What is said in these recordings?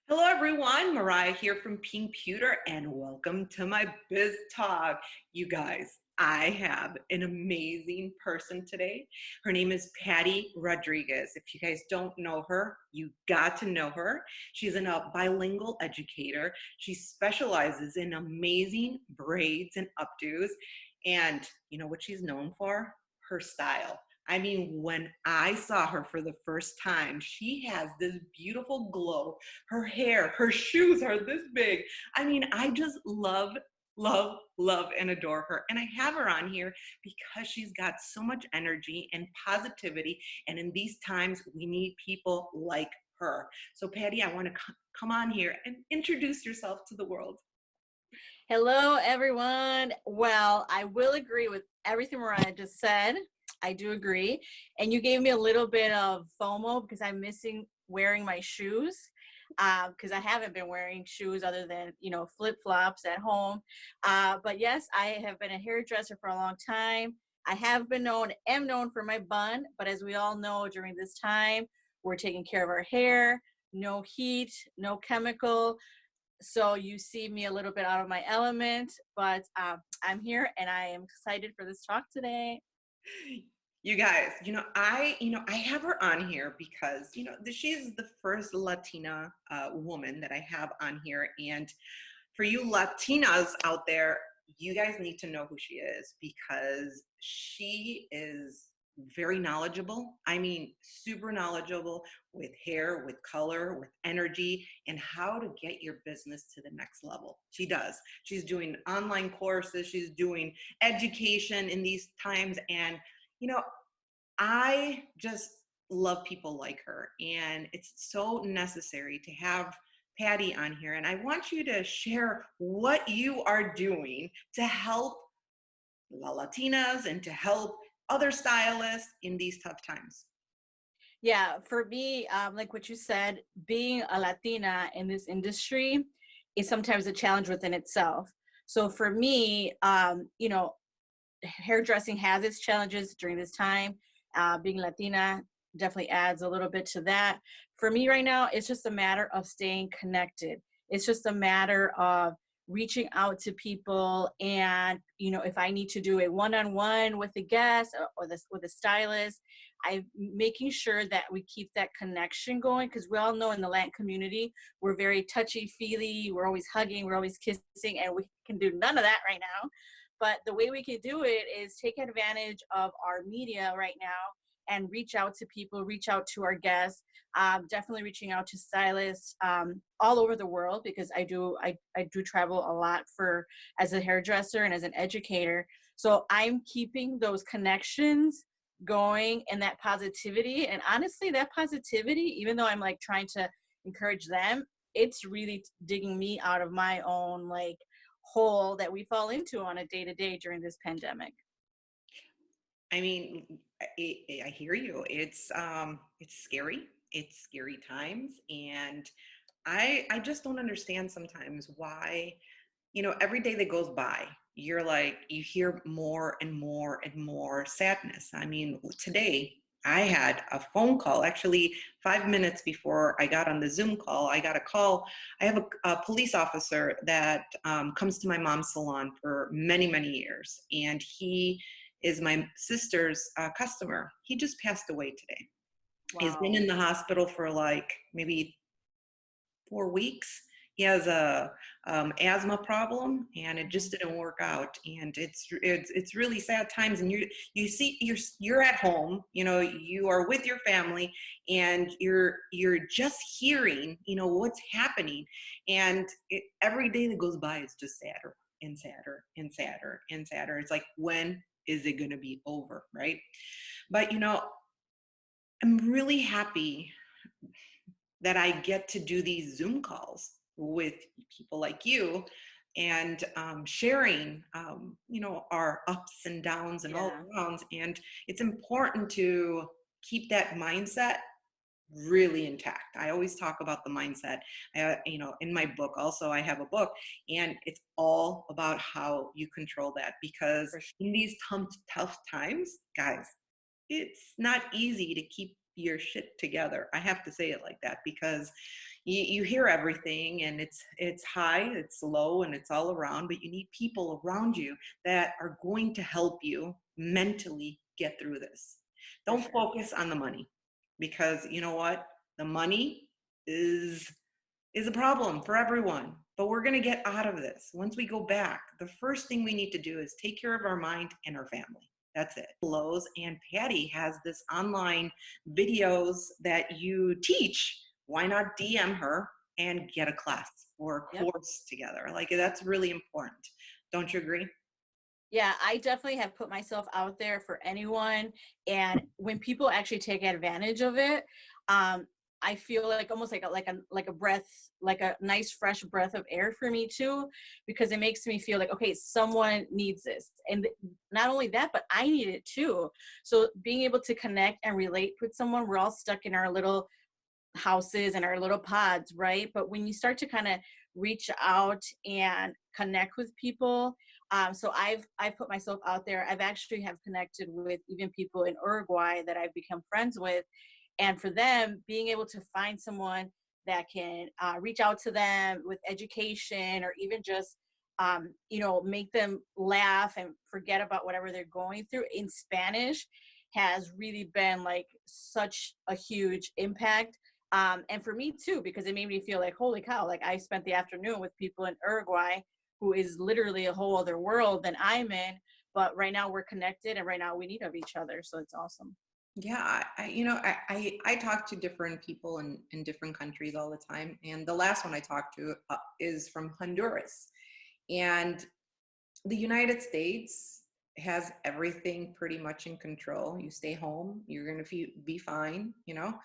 Hello everyone, Mariah here from Pink Pewter and welcome to my Biz Talk. You guys, I have an amazing person today. Her name is Pati Rodriguez. If you guys don't know her, you got to know her. She's a bilingual educator. She specializes in amazing braids and updos. And you know what she's known for? Her style. I mean, when I saw her for the first time, she has this beautiful glow. Her hair, her shoes are this big. I mean, I just love, love, love, and adore her. And I have her on here because she's got so much energy and positivity. And in these times, we need people like her. So, Pati, I want to come on here and introduce yourself to the world. Hello, everyone. Well, I will agree with everything Mariah just said. I do agree. And you gave me a little bit of FOMO because I'm missing wearing my shoes because I haven't been wearing shoes other than, flip-flops at home. But yes, I have been a hairdresser for a long time. I am known for my bun, but as we all know, during this time, we're taking care of our hair, no heat, no chemical. So you see me a little bit out of my element, but I'm here and I am excited for this talk today. You guys, I have her on here because, she's the first Latina woman that I have on here. And for you Latinas out there, you guys need to know who she is because she is very knowledgeable. I mean, super knowledgeable with hair, with color, with energy, and how to get your business to the next level. She does. She's doing online courses, she's doing education in these times. And, you know, I just love people like her, and it's so necessary to have Pati on here. And I want you to share what you are doing to help La Latinas and to help other stylists in these tough times. Yeah, for me, like what you said, being a Latina in this industry is sometimes a challenge within itself. So for me, hairdressing has its challenges during this time. Being Latina definitely adds a little bit to that. For me right now, it's just a matter of staying connected. It's just a matter of reaching out to people, and if I need to do a one-on-one with a guest or this with a stylist, I'm making sure that we keep that connection going, because we all know in the Latin community we're very touchy-feely, we're always hugging, we're always kissing, and we can do none of that right now. But the way we can do it is take advantage of our media right now and reach out to people, reach out to our guests, definitely reaching out to stylists all over the world, because I do travel a lot for as a hairdresser and as an educator. So I'm keeping those connections going and that positivity. And honestly, that positivity, even though I'm like trying to encourage them, it's really digging me out of my own like hole that we fall into on a day-to-day during this pandemic. I mean, I hear you. It's scary. It's scary times, and I just don't understand sometimes why, every day that goes by, you're like, you hear more and more and more sadness. I mean, today I had a phone call, actually 5 minutes before I got on the Zoom call, I got a call. I have a police officer that comes to my mom's salon for many, many years, and he is my sister's customer. He just passed away today. He's been Wow. in the hospital for like maybe 4 weeks. He has a asthma problem, and it just Mhm. didn't work out. And it's really sad times. And you see you're at home, you are with your family, and you're just hearing, what's happening, and every day that goes by is just sadder and sadder and sadder and sadder. It's like, when is it going to be over, right? But I'm really happy that I get to do these Zoom calls with people like you, and sharing, our ups and downs and all Yeah. arounds. And it's important to keep that mindset really intact. I always talk about the mindset. In my book, also, I have a book, and it's all about how you control that, because For sure. in these tough times, guys, it's not easy to keep your shit together. I have to say it like that because, you hear everything, and it's high, it's low, and it's all around, but you need people around you that are going to help you mentally get through this. For Don't sure. focus on the money, because you know what? The money is is a problem for everyone. But we're going to get out of this. Once we go back, the first thing we need to do is take care of our mind and our family. That's it. Lowe's, and Patty has this online videos that you teach. Why not DM her and get a class or a Yep. course together? Like, that's really important. Don't you agree? Yeah, I definitely have put myself out there for anyone. And when people actually take advantage of it, um, I feel like almost like a breath, like a nice fresh breath of air for me too, because it makes me feel like, okay, someone needs this. And not only that, but I need it too. So being able to connect and relate with someone, we're all stuck in our little houses and our little pods, right? But when you start to kind of reach out and connect with people, so I've put myself out there. I've actually have connected with even people in Uruguay that I've become friends with, and for them, being able to find someone that can reach out to them with education, or even just make them laugh and forget about whatever they're going through in Spanish, has really been like such a huge impact. And for me too, because it made me feel like, holy cow, like I spent the afternoon with people in Uruguay, who is literally a whole other world than I'm in. But right now we're connected, and right now we need of each other. So it's awesome. Yeah, I talk to different people in different countries all the time, and the last one I talked to is from Honduras, and the United States has everything pretty much in control. You stay home, you're going to be fine, you know.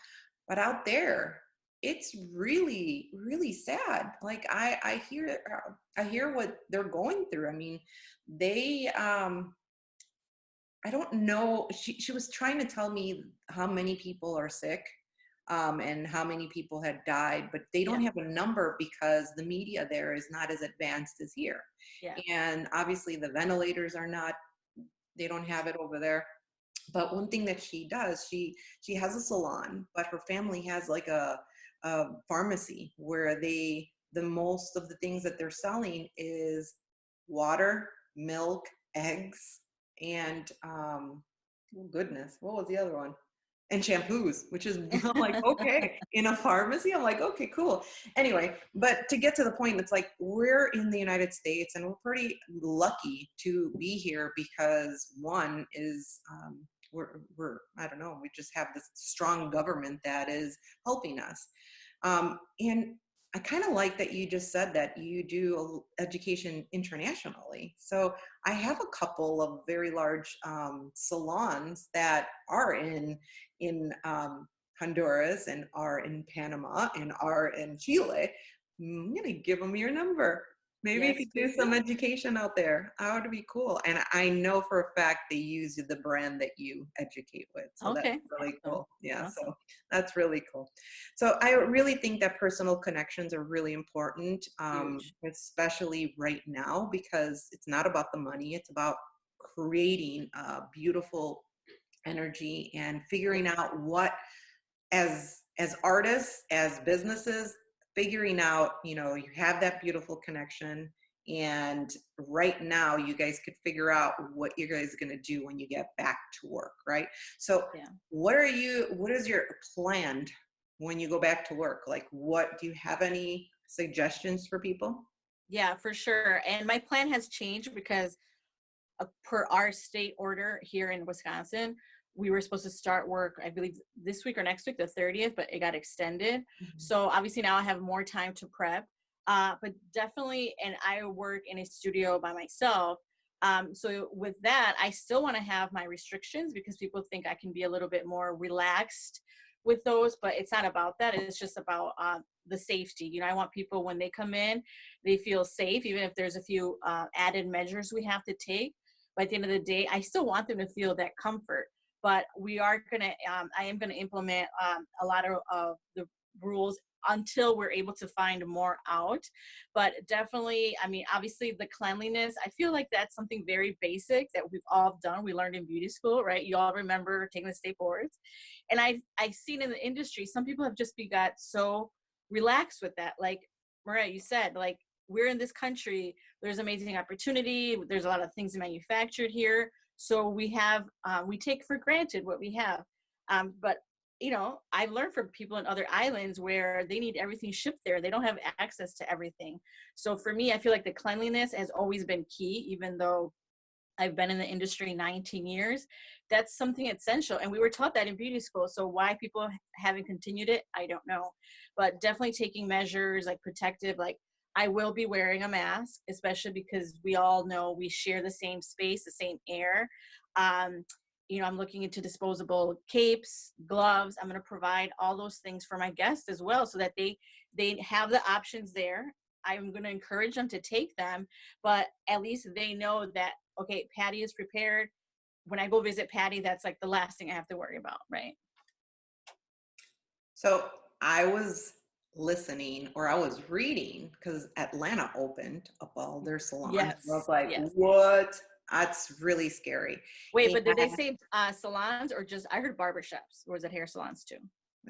But out there, it's really, really sad. Like I hear what they're going through. I mean, they I don't know. She was trying to tell me how many people are sick, and how many people had died, but they don't Yeah, have a number because the media there is not as advanced as here. yeah, And obviously the ventilators are not, they don't have it over there. But one thing that she does, she has a salon, but her family has like a pharmacy where the most of the things that they're selling is water, milk, eggs, and oh goodness, what was the other one? And shampoos, which is I'm like, okay, in a pharmacy. I'm like, okay, cool. Anyway, but to get to the point, it's like we're in the United States and we're pretty lucky to be here because one is we're I don't know, we just have this strong government that is helping us. And I kind of like that you just said that you do education internationally. So I have a couple of very large salons that are in Honduras and are in Panama and are in Chile. I'm gonna give them your number. Maybe you yes, could do please some do. education out there. That would be cool. And I know for a fact they use the brand that you educate with. So that's Okay, really awesome, cool. Yeah, awesome, so that's really cool. So I really think that personal connections are really important, huge. especially right now, because it's not about the money. It's about creating a beautiful energy and figuring out what, as artists, as businesses, figuring out, you know, you have that beautiful connection, and right now you guys could figure out what you guys are going to do when you get back to work, right? So Yeah. what is your plan when you go back to work? Like, what do you have any suggestions for people? Yeah, for sure. And my plan has changed because per our state order here in Wisconsin, we were supposed to start work, I believe, this week or next week, the 30th, but it got extended. Mhm. So obviously now I have more time to prep. But definitely, and I work in a studio by myself. So with that, I still want to have my restrictions because people think I can be a little bit more relaxed with those, but it's not about that. It's just about the safety. You know, I want people when they come in, they feel safe, even if there's a few added measures we have to take. But at the end of the day, I still want them to feel that comfort. But we are gonna, I am gonna implement a lot of the rules until we're able to find more out. But definitely, I mean, obviously the cleanliness, I feel like that's something very basic that we've all done. We learned in beauty school, right? You all remember taking the state boards. And I've seen in the industry, some people have just got so relax with that. Like Mireya, you said, like, we're in this country, there's amazing opportunity, there's a lot of things manufactured here, so we have we take for granted what we have. But you know, I've learned from people in other islands where they need everything shipped there, they don't have access to everything. So for me, I feel like the cleanliness has always been key, even though I've been in the industry 19 years. That's something essential. And we were taught that in beauty school. So why people haven't continued it, I don't know. But definitely taking measures like protective, like I will be wearing a mask, especially because we all know we share the same space, the same air. Um, you know, I'm looking into disposable capes, gloves. I'm going to provide all those things for my guests as well, so that they have the options there. I'm going to encourage them to take them, but at least they know that, okay, Pati is prepared. When I go visit Pati, that's like the last thing I have to worry about, right? So I was listening, or I was reading, because Atlanta opened up all their salons. I was Yes, like, yes. what? That's really scary. Wait, And but did they say salons or just, I heard barbershops, or was it hair salons too?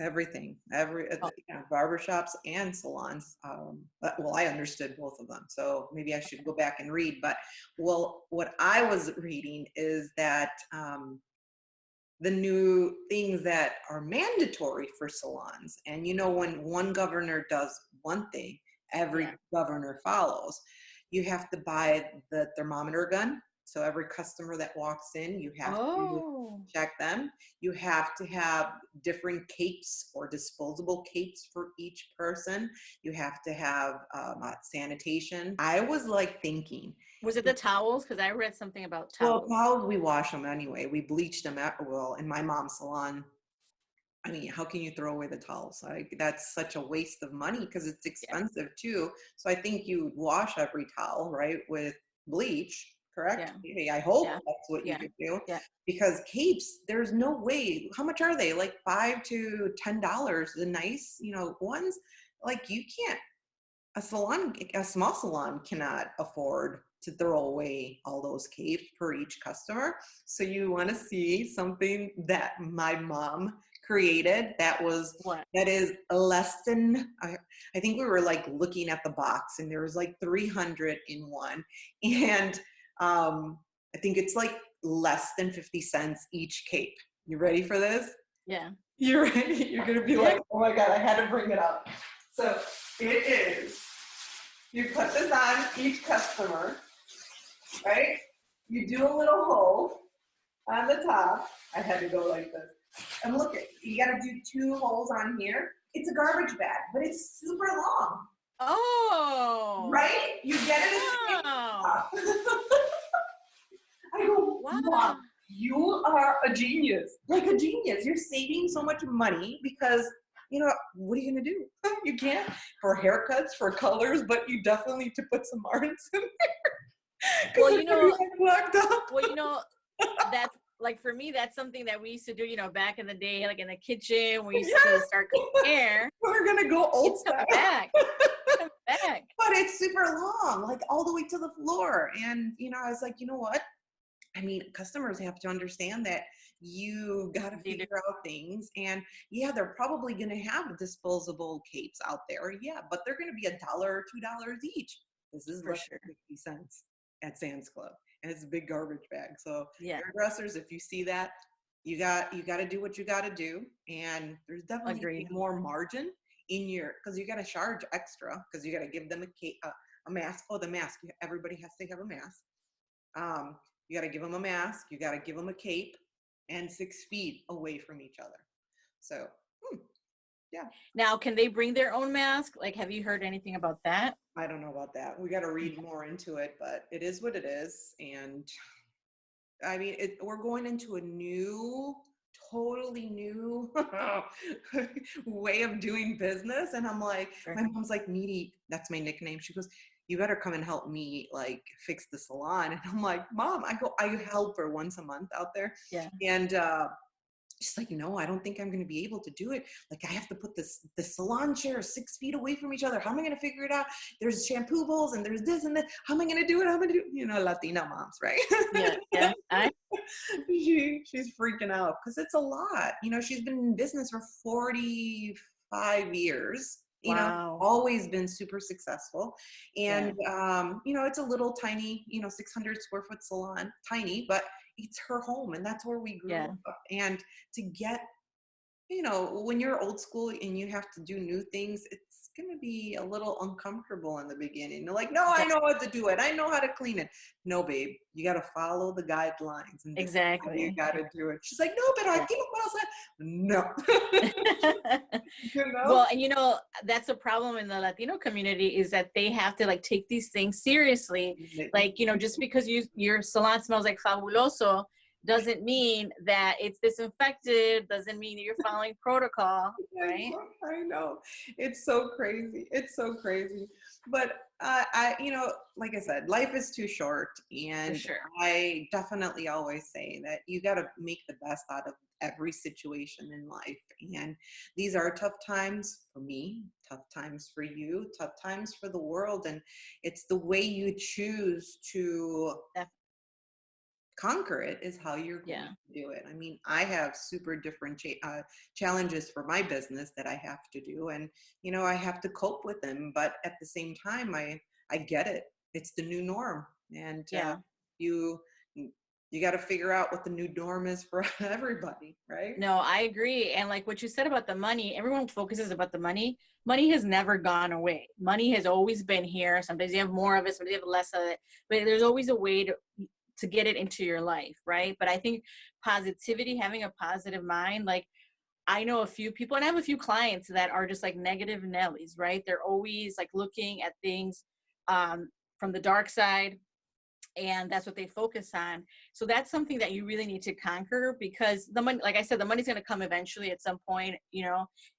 everything, Oh, barbershops and salons. Well, I understood both of them, so maybe I should go back and read. But well, what I was reading is that the new things that are mandatory for salons, and you know, when one governor does one thing, every yeah. governor follows. You have to buy the thermometer gun, so every customer that walks in, you have to Oh, check them. You have to have different capes or disposable capes for each person. You have to have sanitation. I was like thinking, was it the towels? Because I read something about well, towels. towels, we wash them anyway. We bleach them at, well, in my mom's salon. I mean, how can you throw away the towels? Like, that's such a waste of money because it's Yeah, expensive too. So I think you wash every towel, right, with bleach, correct? yeah, Maybe, I hope yeah, that's what you yeah, could do. yeah. Because capes, there's no way. How much are they? Like $5 to $10. The nice, ones. Like, you can't, a small salon cannot afford to throw away all those capes per each customer. So you want to see something that my mom created What? that is less than, I think we were like looking at the box and there was like 300 in one. And I think it's like less than 50 cents each cape. You ready for this? Yeah, You're ready? You're going to be yeah. like, oh my God, I had to bring it up. So it is, you put this on each customer, right? You do a little hole on the top. I had to go like this. And look, you got to do 2 holes on here. It's a garbage bag, but it's super long, Oh, right? You get it at the wow, top. I go, wow. Mom, you are a genius. Like a genius. You're saving so much money because, what are you going to do? You can't for haircuts, for colors, but you definitely need to put some arts in there because Well, they're you going to know, be like locked up. well, you know, that's like for me, that's something that we used to do, you know, back in the day, like in the kitchen, we used to Yeah, start cutting hair. we're going to go old It's style. coming back. It's coming back. But it's super long, like all the way to the floor. And, I was like, you know what? I mean, customers have to understand that you got to They do, figure out things. And yeah, they're probably going to have disposable capes out there. Yeah, but they're going to be $1 or $2 each. This is for less sure. than 50 cents at Sam's Club. And it's a big garbage bag. So Yeah, hairdressers, if you see that, you got to do what you got to do. And there's definitely agreed. more margin in your, because you got to charge extra because you got to give them a mask. Oh, the mask. Everybody has to have a mask. You got to give them a mask, you got to give them a cape, and 6 feet away from each other. So, yeah, Now, can they bring their own mask? Like, have you heard anything about that? I don't know about that. We got to read more into it, but it is what it is. And I mean, we're going into a totally new way of doing business. And I'm like, Sure. my mom's like, Needy, that's my nickname. She goes, you better come and help me like fix the salon. And I'm like, Mom, I help her once a month out there. Yeah. And she's like, no, I don't think I'm going to be able to do it. Like, I have to put the salon chairs 6 feet away from each other. How am I going to figure it out? There's shampoo bowls and there's this and that. How am I going to do it? How am I going to do it? Latina moms, right? Yeah. Yeah. She's freaking out because it's a lot. She's been in business for 45 years. Wow. always been super successful. Yeah. And, it's a little tiny, 600 square foot salon, tiny, but it's her home and that's where we grew Yeah. up. And to get, when you're old school and you have to do new things, it's going to be a little uncomfortable in the beginning. They're like, no, I know how to do it. I know how to clean it. No, babe, you got to follow the guidelines and this is how you Exactly. got to do it. She's like, no, but I Yeah. keep myself. No. you know? Well, and that's a problem in the Latino community is that they have to like take these things seriously. Like, just because your salon smells like fabuloso doesn't mean that it's disinfected, doesn't mean that you're following protocol, right? I know. It's so crazy. It's so crazy. But like I said, life is too short. For And sure. I definitely always say that you got to make the best out of every situation in life. And these are tough times for me, tough times for you, tough times for the world. And it's the way you choose to Def- conquer it is how you're going Yeah. to do it. I mean, I have super different challenges for my business that I have to do, and I have to cope with them. But at the same time, I get it. It's the new norm, and Yeah. you you got to figure out what the new norm is for everybody, right? No, I agree. And like what you said about the money, everyone focuses about the money. Money has never gone away. Money has always been here. Sometimes you have more of it, sometimes you have less of it, but there's always a way to get it into your life, right? But I think positivity, having a positive mind, like I know a few people and I have a few clients that are just like negative Nellies, right? They're always like looking at things um, from the dark side, and that's what they focus on. So that's something that you really need to conquer, because the money, like I said, the money's going to come eventually at some point,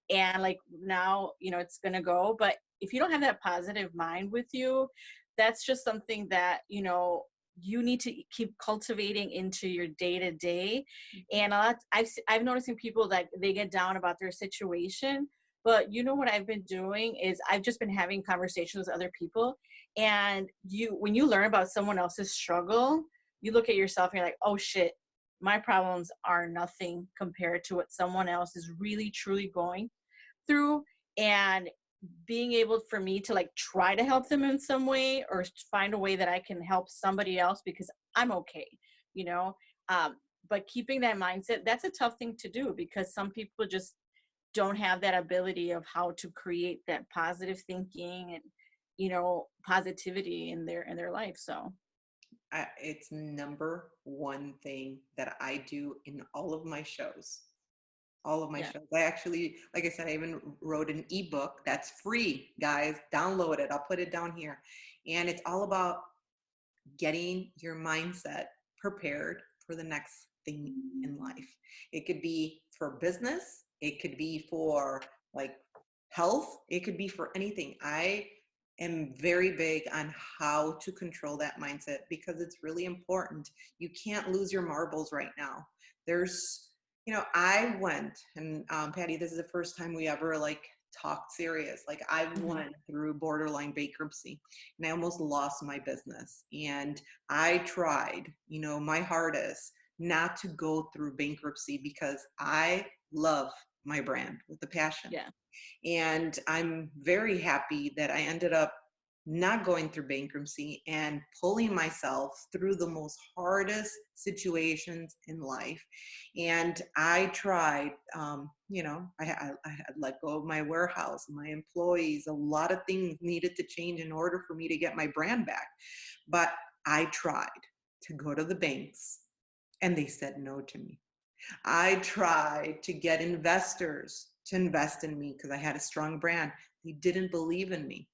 and like now, it's going to go. But if you don't have that positive mind with you, that's just something that, you need to keep cultivating into your day to day. And I've noticed in people that they get down about their situation, but what I've been doing is I've just been having conversations with other people. And when you learn about someone else's struggle, you look at yourself and you're like, oh shit, my problems are nothing compared to what someone else is really truly going through. And being able for me to like try to help them in some way, or find a way that I can help somebody else because I'm okay, you know. Um, but keeping that mindset, that's a tough thing to do, because some people just don't have that ability of how to create that positive thinking and positivity in their life. So It's number one thing that I do in all of my shows. All of my yeah. shows. I actually, like I said, I even wrote an ebook that's free, guys. Download it. I'll put it down here. And it's all about getting your mindset prepared for the next thing in life. It could be for business, it could be for like health, it could be for anything. I am very big on how to control that mindset because it's really important. You can't lose your marbles right now. There's, I went and Patty, this is the first time we ever like talked serious. Like I Hmm. went through borderline bankruptcy and I almost lost my business. And I tried, my hardest not to go through bankruptcy because I love my brand with a passion. Yeah. And I'm very happy that I ended up not going through bankruptcy and pulling myself through the most hardest situations in life. And I tried, I had let go of my warehouse, my employees, a lot of things needed to change in order for me to get my brand back. But I tried to go to the banks and they said no to me. I tried to get investors to invest in me because I had a strong brand. They didn't believe in me.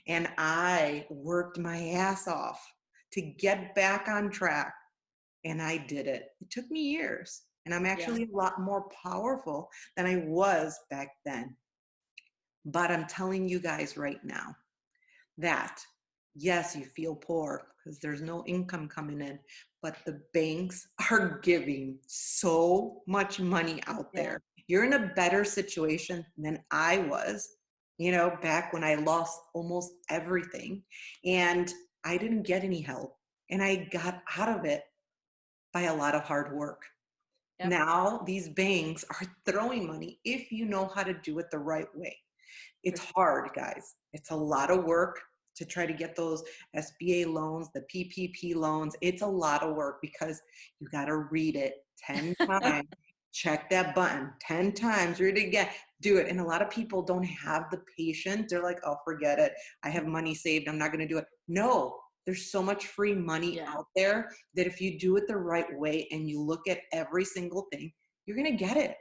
And I worked my ass off to get back on track. And I did it. It took me years. And I'm Yeah. actually a lot more powerful than I was back then. But I'm telling you guys right now that yes, you feel poor because there's no income coming in, but the banks are giving so much money out Yeah. there. You're in a better situation than I was, back when I lost almost everything and I didn't get any help and I got out of it by a lot of hard work. Yep. Now these banks are throwing money if you know how to do it the right way. It's hard, guys. It's a lot of work to try to get those SBA loans, the PPP loans. It's a lot of work because you got to read it 10 times, check that button 10 times, read it again, do it. And a lot of people don't have the patience. They're like, oh, forget it. I have money saved. I'm not going to do it. No, there's so much free money Yeah. out there that if you do it the right way and you look at every single thing, you're going to get it.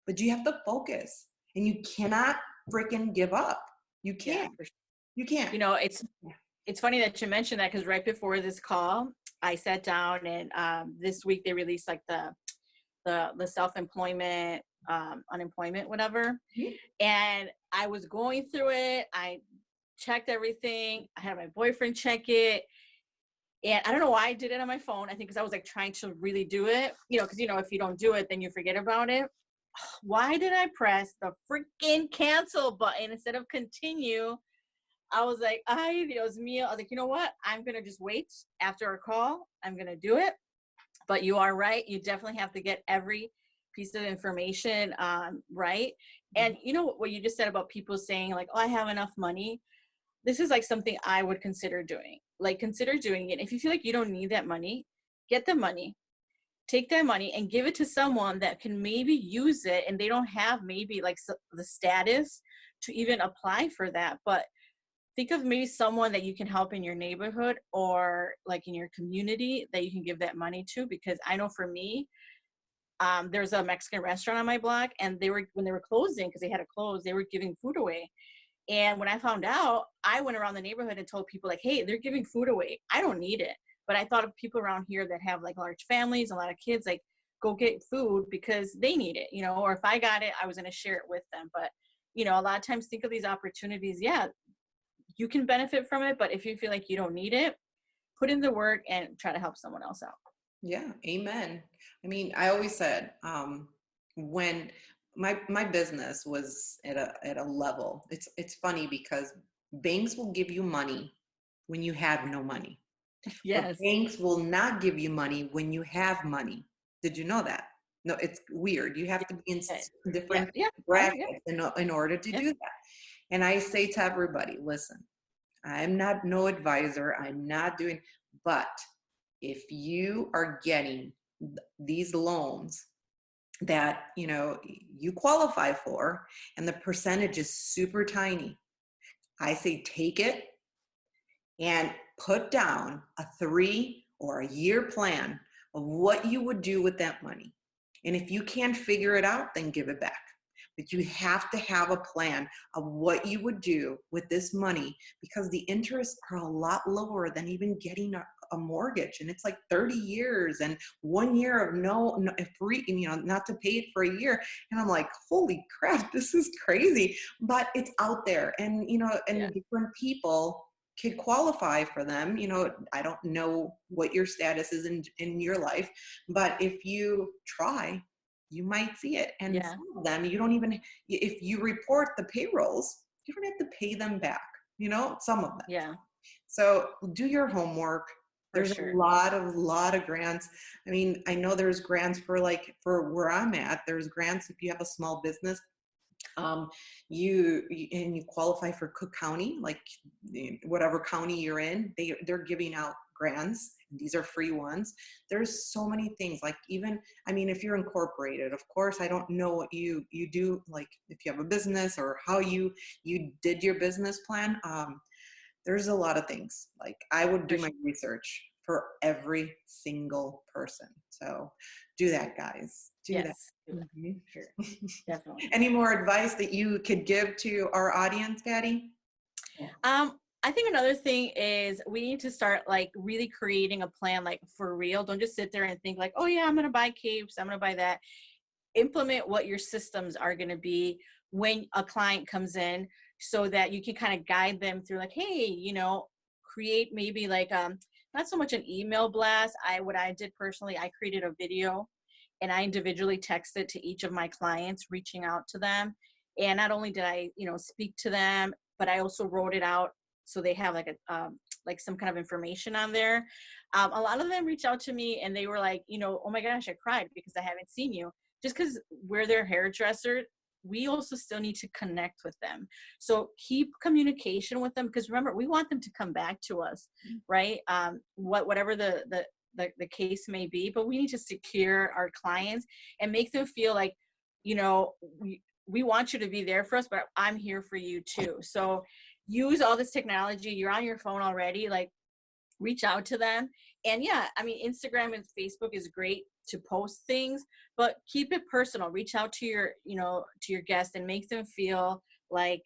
But you have to focus and you cannot freaking give up. You Yeah, can't. for sure. You can't. You know, it's funny that you mentioned that, because right before this call, I sat down and this week they released like the self-employment, unemployment, whatever. Mhm. And I was going through it. I checked everything. I had my boyfriend check it. And I don't know why I did it on my phone. I think because I was like trying to really do it, because, if you don't do it, then you forget about it. Why did I press the freaking cancel button instead of continue? I was like, ay, Dios mío. I was like, you know what? I'm going to just wait after our call. I'm going to do it. But you are right. You definitely have to get every piece of information right. And you know what you just said about people saying like, oh, I have enough money. This is like something I would consider doing. Like, consider doing it. If you feel like you don't need that money, get the money. Take that money and give it to someone that can maybe use it, and they don't have maybe like the status to even apply for that. But think of maybe someone that you can help in your neighborhood or like in your community that you can give that money to. Because I know for me, there's a Mexican restaurant on my block, and when they were closing, because they had to close, they were giving food away. And when I found out, I went around the neighborhood and told people like, hey, they're giving food away. I don't need it. But I thought of people around here that have like large families, a lot of kids, like go get food because they need it, or if I got it, I was going to share it with them. But, a lot of times think of these opportunities. Yeah, you can benefit from it. But if you feel like you don't need it, put in the work and try to help someone else out. Yeah, amen. I mean, I always said when my business was at a level, it's funny because banks will give you money when you have no money, but Yes. banks will not give you money when you have money. Did you know that? No, it's weird. You have to be in Yeah. different Yeah. Yeah. brackets in order to Yeah. do that. And I say to everybody, listen, I'm not no advisor. I'm not doing, but if you are getting these loans that you qualify for and the percentage is super tiny, I say take it and put down a 3 or a year plan of what you would do with that money. And if you can't figure it out, then give it back. But you have to have a plan of what you would do with this money, because the interests are a lot lower than even getting a mortgage. And it's like 30 years and 1 year of no free, not to pay it for a year. And I'm like, holy crap, this is crazy. But it's out there, and Yeah. different people could qualify for them. I don't know what your status is in your life, but if you try, you might see it. And Yeah. some of them, you don't even, if you report the payrolls, you don't have to pay them back, some of them. Yeah. So do your homework. For There's a sure. lot of grants. I mean, I know there's grants for where I'm at. There's grants if you have a small business. You qualify for Cook County, like whatever county you're in, they're giving out grants. These are free ones. There's so many things, like even, I mean, if you're incorporated, of course, I don't know what you do, like if you have a business or how you did your business plan. There's a lot of things. Like I would do For my sure. research for every single person. So do that, guys. Do that. Yes. Do that. Mhm. Sure. Definitely. Any more advice that you could give to our audience, Patty? I think another thing is we need to start like really creating a plan, like for real. Don't just sit there and think like, oh yeah, I'm gonna buy capes, I'm gonna buy that. Implement what your systems are gonna be when a client comes in, so that you can kind of guide them through like, hey, create maybe like not so much an email blast. What I did personally, I created a video and I individually texted to each of my clients, reaching out to them. And not only did I, speak to them, but I also wrote it out so they have like like some kind of information on there. A lot of them reached out to me and they were like, oh my gosh, I cried because I haven't seen you. Just because we're their hairdresser, we also still need to connect with them. So keep communication with them, because remember, we want them to come back to us, right? Whatever the case may be, but we need to secure our clients and make them feel like, you know, we want you to be there for us, but I'm here for you too. So use all this technology. You're on your phone already, like reach out to them. And yeah, I mean, Instagram and Facebook is great to post things, but keep it personal. Reach out to your, you know, to your guest and make them feel like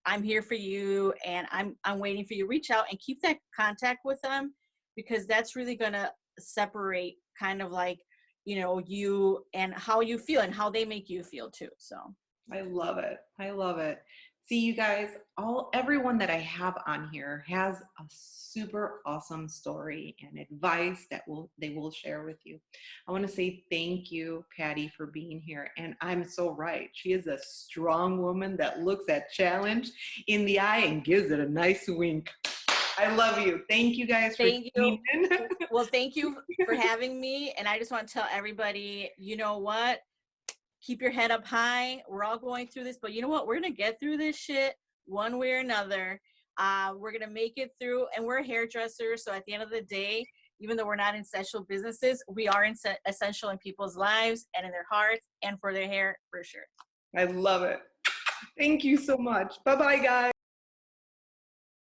I'm here for you and I'm waiting for you. Reach out and keep that contact with them, because that's really going to separate kind of like, you know, you and how you feel and how they make you feel too. So I love it. I love it. See, you guys, everyone that I have on here has a super awesome story and advice that they will share with you. I want to say thank you, Pati, for being here. And I'm so right. She is a strong woman that looks at challenge in the eye and gives it a nice wink. I love you. Thank you guys for thank you. tuning in. Well, thank you for having me. And I just want to tell everybody, you know what? Keep your head up high. We're all going through this, but you know what? We're going to get through this shit one way or another. We're going to make it through, and we're hairdressers. So at the end of the day, even though we're not in essential businesses, we are essential in people's lives and in their hearts and for their hair, for sure. I love it. Thank you so much. Bye-bye, guys.